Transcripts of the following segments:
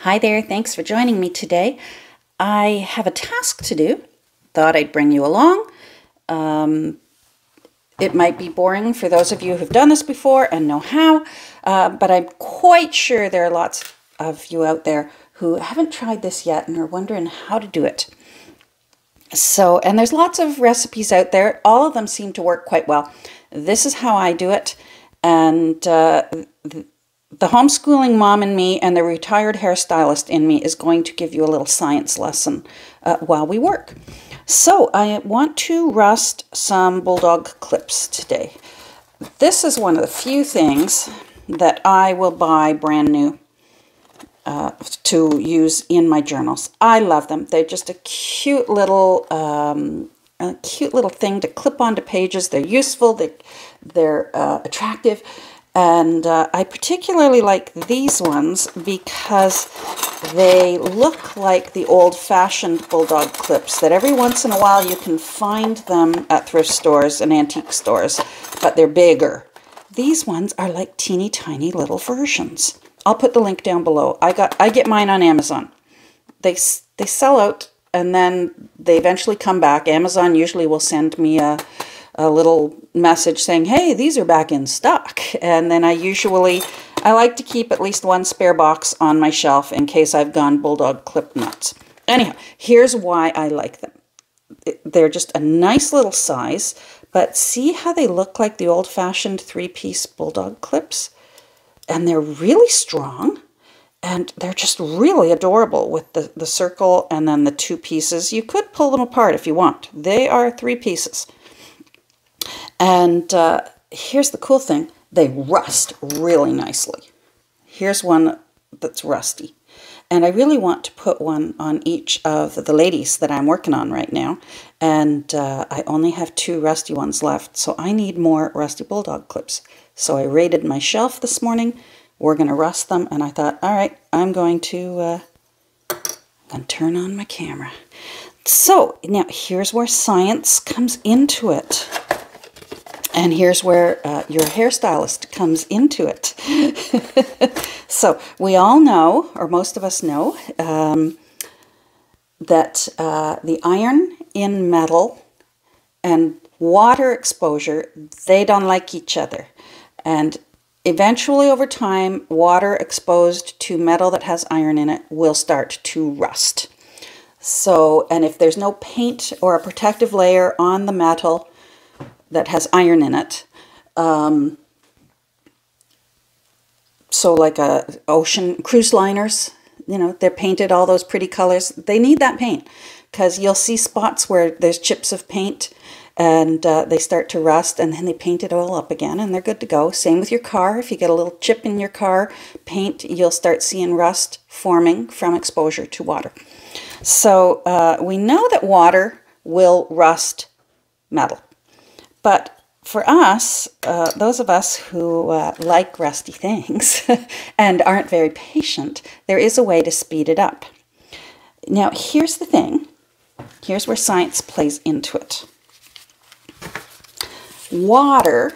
Hi there, thanks for joining me today. I have a task to do. Thought I'd bring you along. It might be boring for those of you who've done this before and know how, but I'm quite sure there are lots of you out there who haven't tried this yet and are wondering how to do it. And there's lots of recipes out there. All of them seem to work quite well. This is how I do it, and the homeschooling mom in me and the retired hairstylist in me is going to give you a little science lesson while we work. So I want to rust some bulldog clips today. This is one of the few things that I will buy brand new to use in my journals. I love them. They're just a cute little thing to clip onto pages. They're useful. They're attractive. And I particularly like these ones because they look like the old-fashioned bulldog clips that every once in a while you can find them at thrift stores and antique stores, but they're bigger. These ones are like teeny tiny little versions. I'll put the link down below. I get mine on Amazon. They sell out and then they eventually come back. Amazon usually will send me a little message saying, hey, these are back in stock. And then I like to keep at least one spare box on my shelf in case I've gone bulldog clip nuts. Anyhow, here's why I like them. They're just a nice little size, but see how they look like the old-fashioned three-piece bulldog clips? And they're really strong, and they're just really adorable with the circle and then the two pieces. You could pull them apart if you want. They are three pieces. And here's the cool thing. They rust really nicely. Here's one that's rusty. And I really want to put one on each of the ladies that I'm working on right now. And I only have 2 rusty ones left, so I need more rusty bulldog clips. So I raided my shelf this morning. We're going to rust them. And I thought, all right, I'm going to turn on my camera. So now here's where science comes into it. And here's where your hairstylist comes into it. So we all know, or most of us know, that the iron in metal and water exposure, they don't like each other. And eventually over time, water exposed to metal that has iron in it will start to rust. So, and if there's no paint or a protective layer on the metal that has iron in it, so like ocean cruise liners, you know, they're painted all those pretty colors. They need that paint because you'll see spots where there's chips of paint and they start to rust, and then they paint it all up again and they're good to go. Same with your car. If you get a little chip in your car paint, you'll start seeing rust forming from exposure to water. So we know that water will rust metal. But for us, those of us who like rusty things and aren't very patient, there is a way to speed it up. Now, here's the thing. Here's where science plays into it. Water,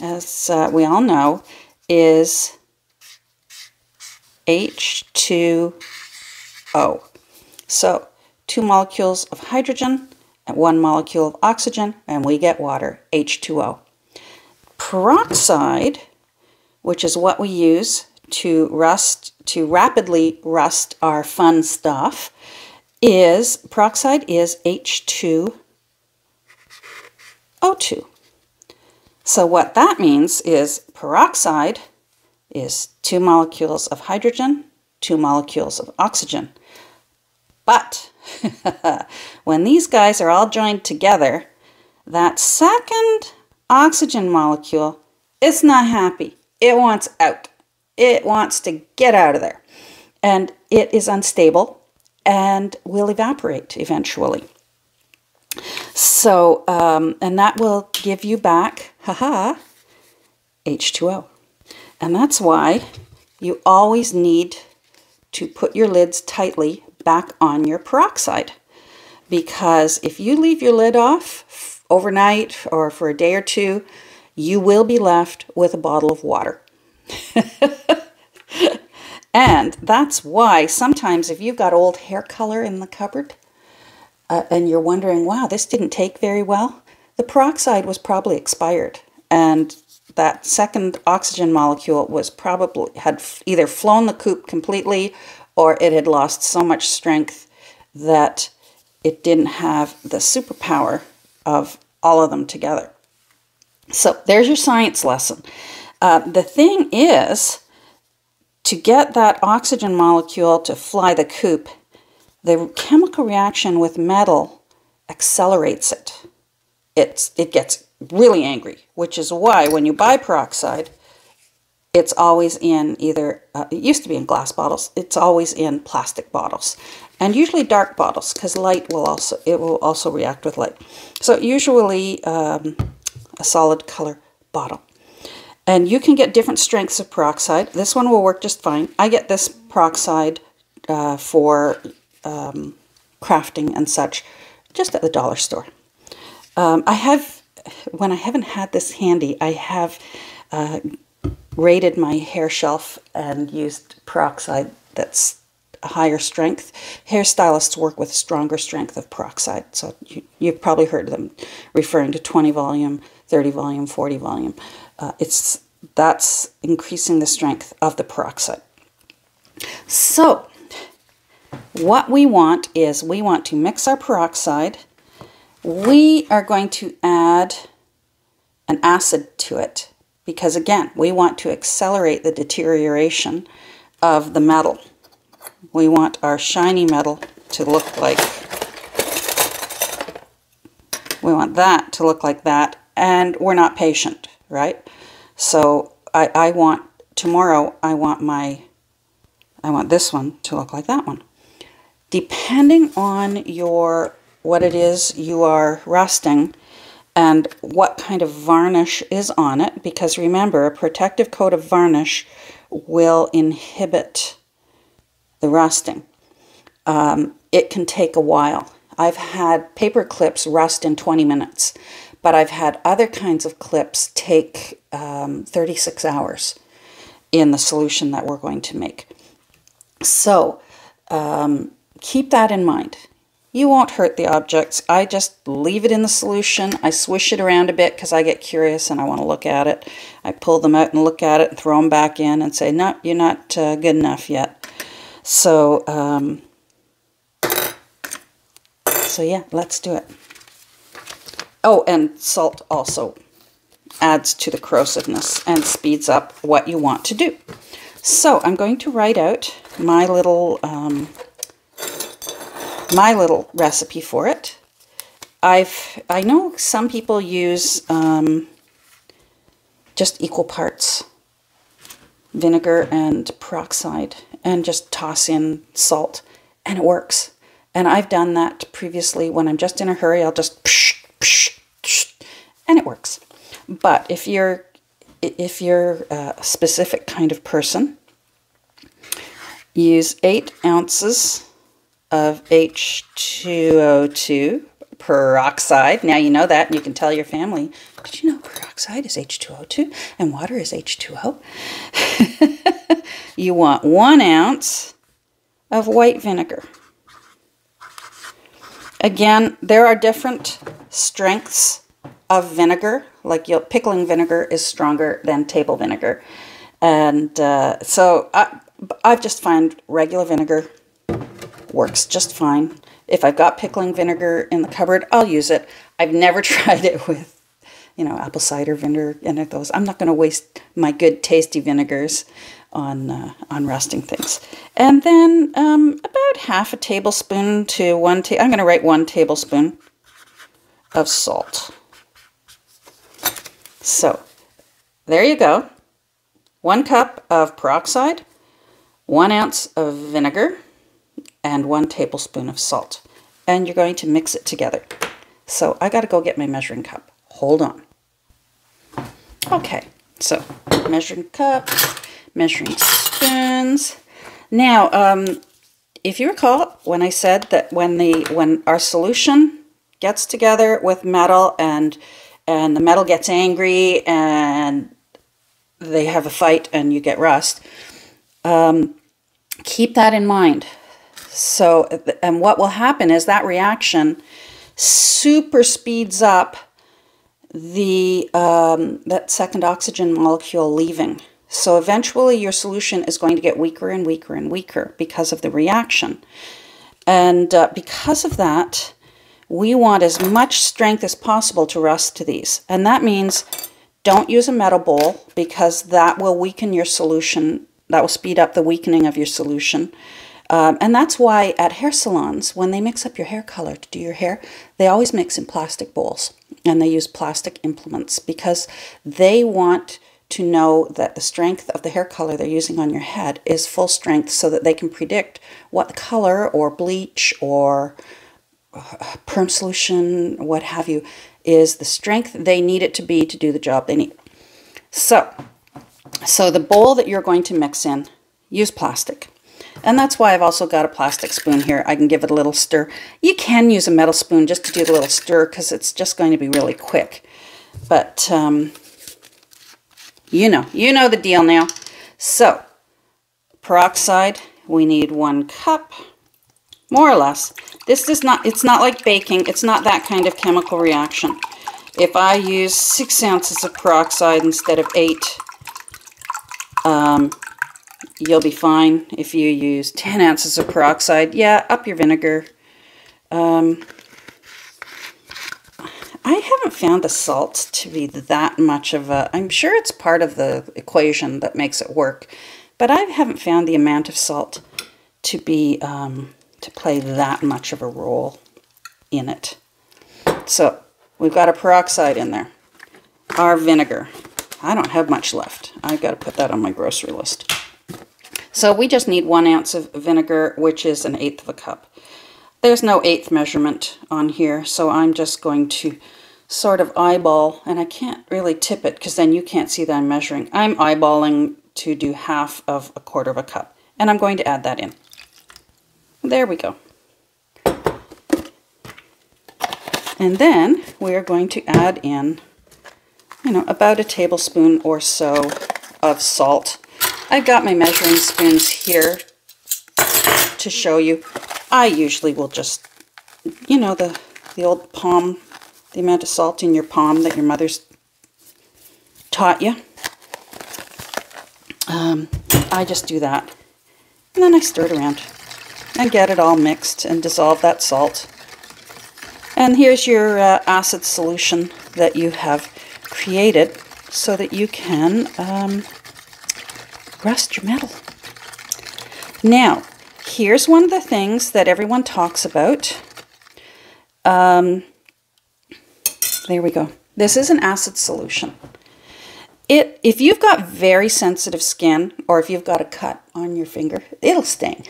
as we all know, is H2O. So, 2 molecules of hydrogen and 1 molecule of oxygen, and we get water, H2O. Peroxide, which is what we use to rapidly rust our fun stuff, peroxide is H2O2. So what that means is peroxide is 2 molecules of hydrogen, 2 molecules of oxygen. But when these guys are all joined together, that second oxygen molecule is not happy. It wants out. It wants to get out of there. And it is unstable and will evaporate eventually. So, and that will give you back, H2O. And that's why you always need to put your lids tightly back on your peroxide, because if you leave your lid off overnight or for a day or two, you will be left with a bottle of water. And that's why sometimes if you've got old hair color in the cupboard and you're wondering, wow, this didn't take very well, the peroxide was probably expired. And that second oxygen molecule was probably had either flown the coop completely or it had lost so much strength that it didn't have the superpower of all of them together. So there's your science lesson. The thing is, to get that oxygen molecule to fly the coop, the chemical reaction with metal accelerates it. It gets really angry, which is why when you buy peroxide, it's always in either, it used to be in glass bottles, it's always in plastic bottles. And usually dark bottles, because light will also react with light. So usually a solid color bottle. And you can get different strengths of peroxide. This one will work just fine. I get this peroxide for crafting and such, just at the dollar store. I have, when I haven't had this handy, I have raided my hair shelf and used peroxide that's a higher strength. Hairstylists work with stronger strength of peroxide. So you've probably heard them referring to 20 volume, 30 volume, 40 volume. That's increasing the strength of the peroxide. So what we want is we want to mix our peroxide. We are going to add an acid to it because, again, we want to accelerate the deterioration of the metal. We want our shiny metal to look like, we want that to look like that, and we're not patient, right? So I want, tomorrow, I want this one to look like that one. Depending on what it is you are rusting and what kind of varnish is on it, because remember, a protective coat of varnish will inhibit the rusting. It can take a while. I've had paper clips rust in 20 minutes, but I've had other kinds of clips take 36 hours in the solution that we're going to make. So keep that in mind. You won't hurt the objects. I just leave it in the solution. I swish it around a bit because I get curious and I want to look at it. I pull them out and look at it and throw them back in and say, no, you're not good enough yet. So, yeah, let's do it. Oh, and salt also adds to the corrosiveness and speeds up what you want to do. So I'm going to write out my little recipe for it. I know some people use just equal parts vinegar and peroxide and just toss in salt, and it works. And I've done that previously when I'm just in a hurry. I'll just psh, psh, psh, and it works. But if you're a specific kind of person, use 8 ounces of H2O2 peroxide. Now you know that, and you can tell your family, did you know peroxide is H2O2 and water is H2O? You want 1 ounce of white vinegar. Again, there are different strengths of vinegar. Like pickling vinegar is stronger than table vinegar. And so I've just found regular vinegar works just fine. If I've got pickling vinegar in the cupboard, I'll use it. I've never tried it with, apple cider vinegar and those. I'm not going to waste my good tasty vinegars on rusting things. And then about half a tablespoon to I'm going to write 1 tablespoon of salt. So there you go. 1 cup of peroxide, 1 ounce of vinegar, and 1 tablespoon of salt. And you're going to mix it together. So I got to go get my measuring cup. Hold on. Okay, so measuring cup, measuring spoons. Now, if you recall, when I said that when our solution gets together with metal and the metal gets angry and they have a fight and you get rust, keep that in mind. So, and what will happen is that reaction super speeds up the that second oxygen molecule leaving. So eventually your solution is going to get weaker and weaker and weaker because of the reaction. And because of that, we want as much strength as possible to rust to these. And that means don't use a metal bowl, because that will weaken your solution. That will speed up the weakening of your solution. And that's why at hair salons, when they mix up your hair color to do your hair, they always mix in plastic bowls. And they use plastic implements because they want to know that the strength of the hair color they're using on your head is full strength, so that they can predict what the color or bleach or perm solution, what have you, is the strength they need it to be to do the job they need. So the bowl that you're going to mix in, use plastic. And that's why I've also got a plastic spoon here. I can give it a little stir. You can use a metal spoon just to do the little stir, because it's just going to be really quick. But you know the deal now. So peroxide, we need 1 cup, more or less. This is not, it's not like baking. It's not that kind of chemical reaction. If I use 6 ounces of peroxide instead of 8, you'll be fine. If you use 10 ounces of peroxide, yeah, up your vinegar. I haven't found the salt to be that much of a... I'm sure it's part of the equation that makes it work, but I haven't found the amount of salt to be to play that much of a role in it. So we've got our peroxide in there. Our vinegar. I don't have much left. I've got to put that on my grocery list. So we just need 1 ounce of vinegar, which is 1/8 of a cup. There's no 1/8 measurement on here, so I'm just going to sort of eyeball, and I can't really tip it because then you can't see that I'm measuring. I'm eyeballing to do 1/2 of a 1/4 of a cup, and I'm going to add that in. There we go. And then we're going to add in, about a tablespoon or so of salt. I've got my measuring spoons here to show you. I usually will just, the old palm, the amount of salt in your palm that your mother's taught you. I just do that. And then I stir it around and get it all mixed and dissolve that salt. And here's your acid solution that you have created so that you can rust your metal. Now, here's one of the things that everyone talks about. There we go. This is an acid solution. If you've got very sensitive skin, or if you've got a cut on your finger, it'll sting.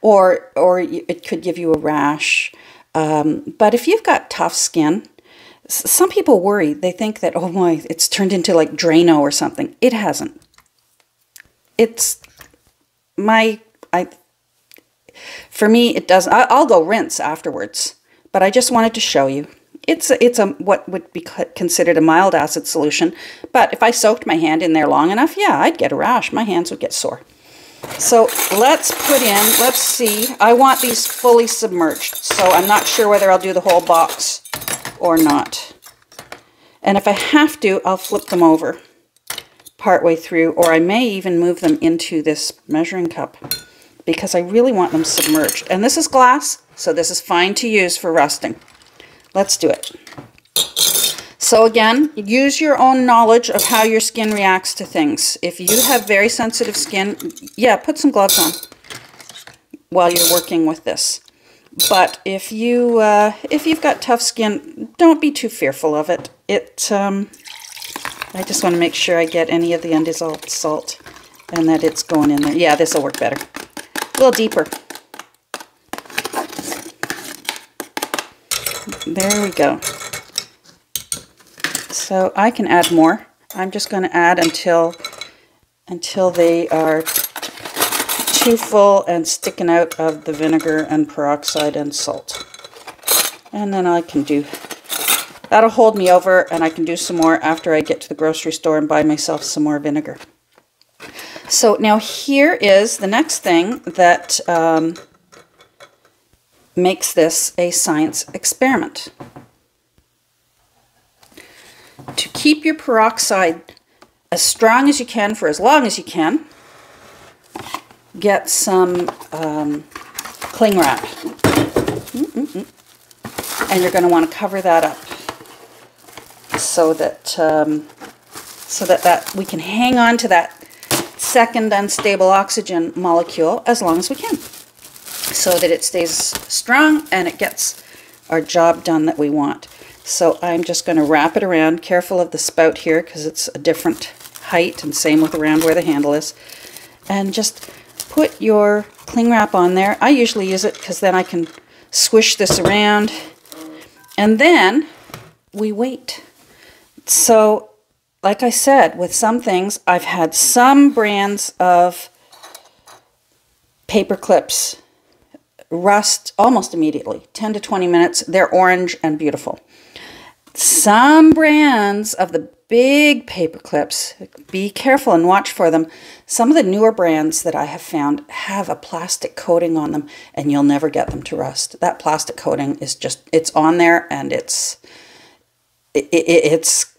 or it could give you a rash. But if you've got tough skin, some people worry. They think that, oh my, it's turned into like Drano or something. It hasn't. For me, it doesn't. I'll go rinse afterwards, but I just wanted to show you. It's a what would be considered a mild acid solution, but if I soaked my hand in there long enough, yeah, I'd get a rash. My hands would get sore. So let's see. I want these fully submerged, so I'm not sure whether I'll do the whole box or not. And if I have to, I'll flip them over partway through, or I may even move them into this measuring cup because I really want them submerged. And this is glass, so this is fine to use for rusting. Let's do it. So again, use your own knowledge of how your skin reacts to things. If you have very sensitive skin, yeah, put some gloves on while you're working with this. But if you've got tough skin, don't be too fearful of it. I just want to make sure I get any of the undissolved salt and that it's going in there. Yeah, this will work better. A little deeper. There we go. So I can add more. I'm just going to add until they are too full and sticking out of the vinegar and peroxide and salt. And then I can do, that'll hold me over, and I can do some more after I get to the grocery store and buy myself some more vinegar. So now here is the next thing that makes this a science experiment. To keep your peroxide as strong as you can for as long as you can, get some cling wrap. And you're going to want to cover that up so that we can hang on to that second unstable oxygen molecule as long as we can, so that it stays strong and it gets our job done that we want. So I'm just going to wrap it around, careful of the spout here because it's a different height, and same with around where the handle is. And just put your cling wrap on there. I usually use it because then I can swish this around, and then we wait. So like I said, with some things, I've had some brands of paper clips rust almost immediately, 10 to 20 minutes. They're orange and beautiful. Some brands of the big paper clips, be careful and watch for them. Some of the newer brands that I have found have a plastic coating on them, and you'll never get them to rust. That plastic coating is just, it's on there, and it's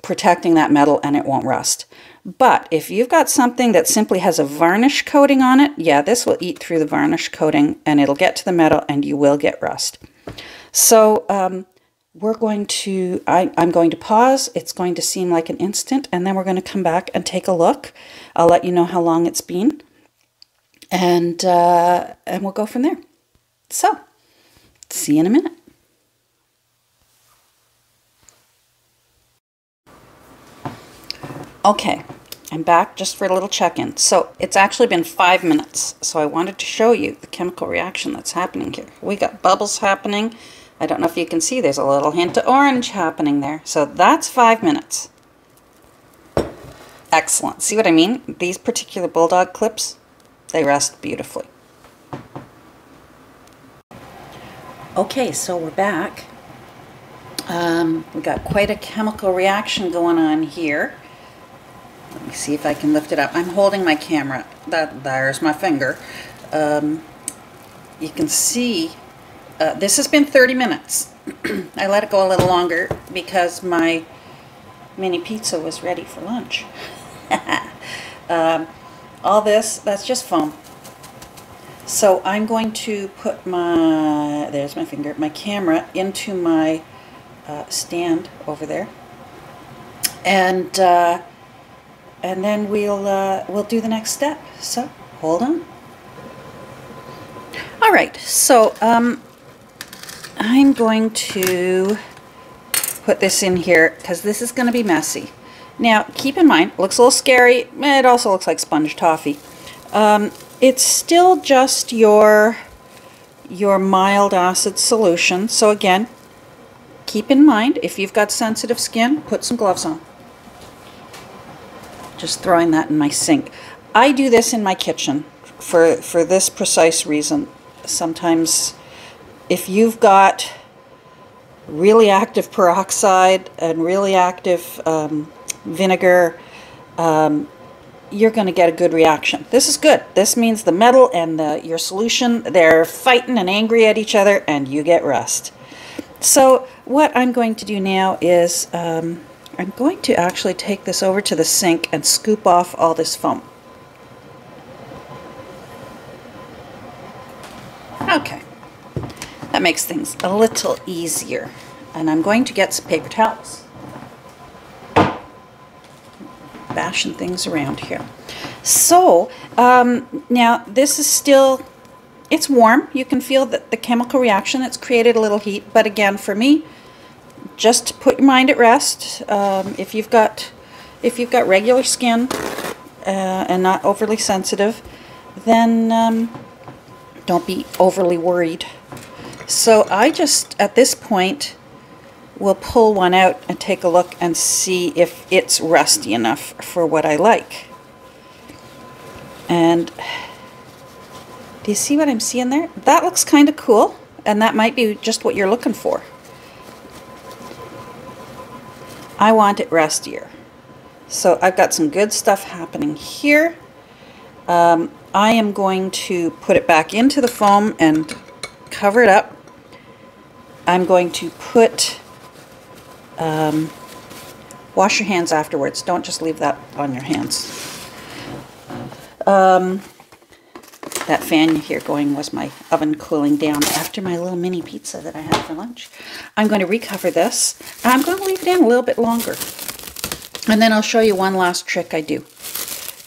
protecting that metal, and it won't rust. But if you've got something that simply has a varnish coating on it, yeah, this will eat through the varnish coating, and it'll get to the metal, and you will get rust. So I'm going to pause. It's going to seem like an instant, and then we're going to come back and take a look. I'll let you know how long it's been, and we'll go from there. So, see you in a minute. Okay, I'm back just for a little check-in. So it's actually been 5 minutes, so I wanted to show you the chemical reaction that's happening here. We got bubbles happening. I don't know if you can see, there's a little hint of orange happening there. So that's 5 minutes. Excellent. See what I mean? These particular bulldog clips, they rust beautifully. Okay, so we're back. We got quite a chemical reaction going on here. Let me see if I can lift it up. I'm holding my camera. There's my finger. You can see this has been 30 minutes. I let it go a little longer because my mini pizza was ready for lunch. All this, that's just foam. So I'm going to put there's my finger, my camera into my stand over there. And then we'll do the next step. So hold on. All right. So I'm going to put this in here because this is going to be messy. Now keep in mind, it looks a little scary. It also looks like sponge toffee. It's still just your mild acid solution. So again, keep in mind, if you've got sensitive skin, put some gloves on. Just throwing that in my sink. I do this in my kitchen for this precise reason. Sometimes if you've got really active peroxide and really active vinegar, you're going to get a good reaction. This is good. This means the metal and your solution, they're fighting and angry at each other, and you get rust. So what I'm going to do now is I'm going to actually take this over to the sink and scoop off all this foam. Okay, that makes things a little easier. And I'm going to get some paper towels. Bashing things around here. So, now this is still, it's warm. You can feel that the chemical reaction, it's created a little heat. But again, for me, just put your mind at rest. If you've got regular skin and not overly sensitive, then don't be overly worried. So I just, at this point, will pull one out and take a look and see if it's rusty enough for what I like. And do you see what I'm seeing there? That looks kind of cool, and that might be just what you're looking for. I want it rustier. So I've got some good stuff happening here, I am going to put it back into the foam and cover it up. I'm going to put, wash your hands afterwards. Don't just leave that on your hands. That fan you hear going was my oven cooling down after my little mini pizza that I had for lunch. I'm going to recover this. I'm going to leave it in a little bit longer. And then I'll show you one last trick I do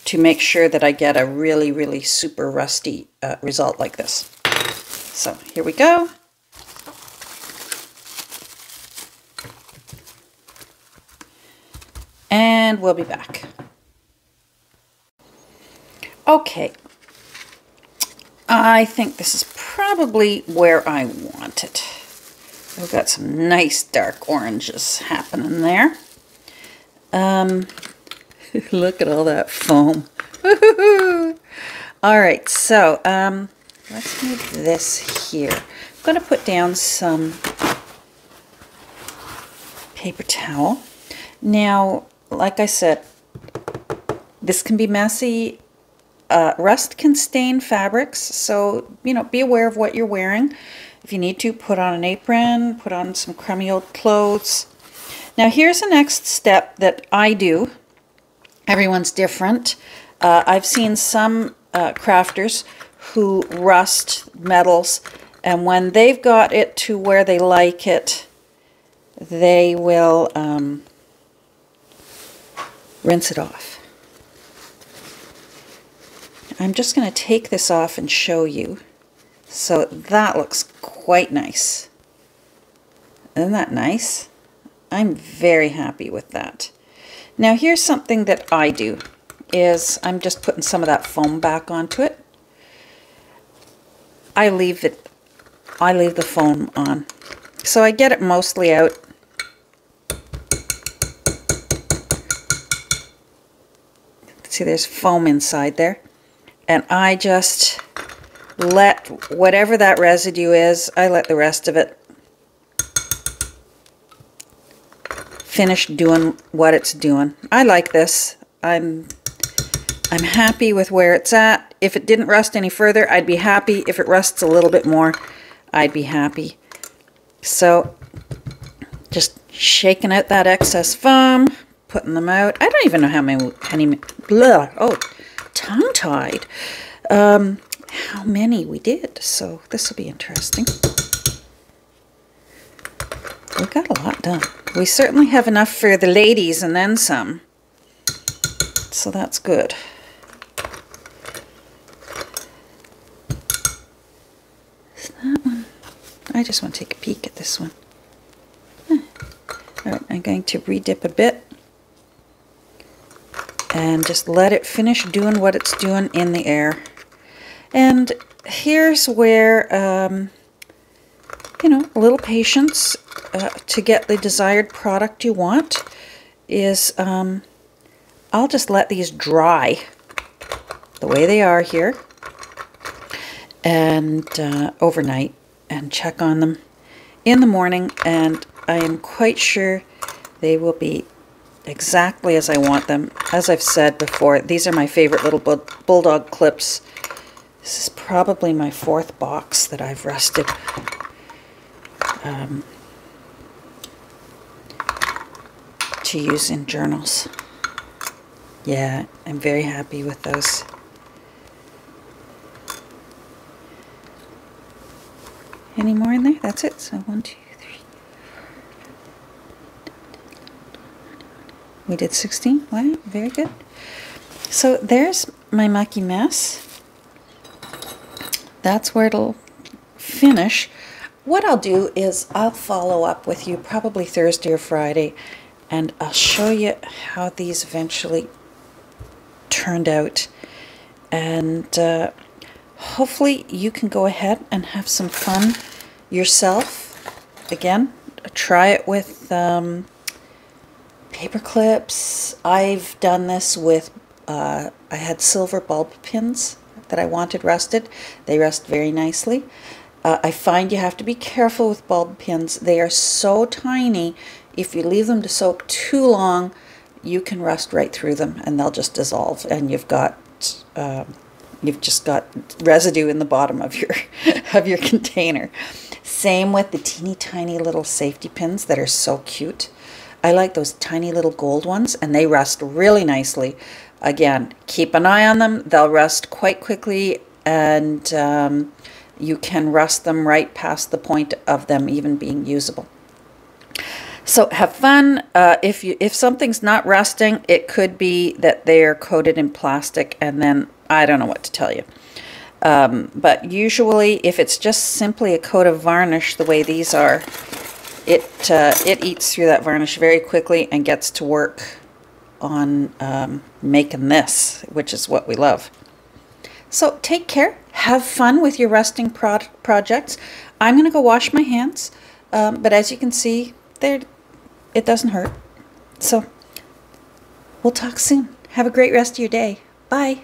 to make sure that I get a really, really super rusty result like this. So here we go. And we'll be back. Okay. I think this is probably where I want it. We've got some nice dark oranges happening there. Look at all that foam. All right, so let's move this here. I'm going to put down some paper towel. Now, like I said, this can be messy. Rust can stain fabrics, so, you know, be aware of what you're wearing. If you need to, put on an apron, put on some crummy old clothes. Now, here's the next step that I do. Everyone's different. I've seen some crafters who rust metals, and when they've got it to where they like it, they will rinse it off. I'm just going to take this off and show you. So that looks quite nice. Isn't that nice? I'm very happy with that. Now here's something that I do, is I'm just putting some of that foam back onto it. I leave the foam on. So I get it mostly out. See, there's foam inside there. And I just let whatever that residue is, I let the rest of it finish doing what it's doing. I like this. I'm happy with where it's at. If it didn't rust any further, I'd be happy. If it rusts a little bit more, I'd be happy. So just shaking out that excess foam, putting them out. I don't even know how many blah, oh, tongue-tied, how many we did, so this will be interesting. We got a lot done. We certainly have enough for the ladies and then some, so that's good. Is that one? I just want to take a peek at this one. All right, I'm going to re-dip a bit and just let it finish doing what it's doing in the air. And here's where, you know, a little patience to get the desired product you want is, I'll just let these dry the way they are here and overnight, and check on them in the morning, and I am quite sure they will be exactly as I want them. As I've said before, these are my favorite little bulldog clips. This is probably my 4th box that I've rusted. To use in journals. Yeah, I'm very happy with those. Any more in there? That's it. So 1, 2, 3. We did 16. Wow, very good. So there's my mucky mess. That's where it'll finish. What I'll do is I'll follow up with you probably Thursday or Friday, and I'll show you how these eventually turned out. And hopefully you can go ahead and have some fun yourself. Again, try it with paper clips. I've done this with, I had silver bulb pins that I wanted rusted. They rust very nicely. I find you have to be careful with bulb pins. They are so tiny. If you leave them to soak too long, you can rust right through them and they'll just dissolve, and you've got you've just got residue in the bottom of your of your container. Same with the teeny tiny little safety pins that are so cute. I like those tiny little gold ones, and they rust really nicely. Again, keep an eye on them. They'll rust quite quickly, and you can rust them right past the point of them even being usable. So have fun. If something's not rusting, it could be that they're coated in plastic, and then I don't know what to tell you. But usually, if it's just simply a coat of varnish, the way these are, it eats through that varnish very quickly and gets to work on making this, which is what we love. So take care. Have fun with your rusting projects. I'm going to go wash my hands, but as you can see, it doesn't hurt. So we'll talk soon. Have a great rest of your day. Bye.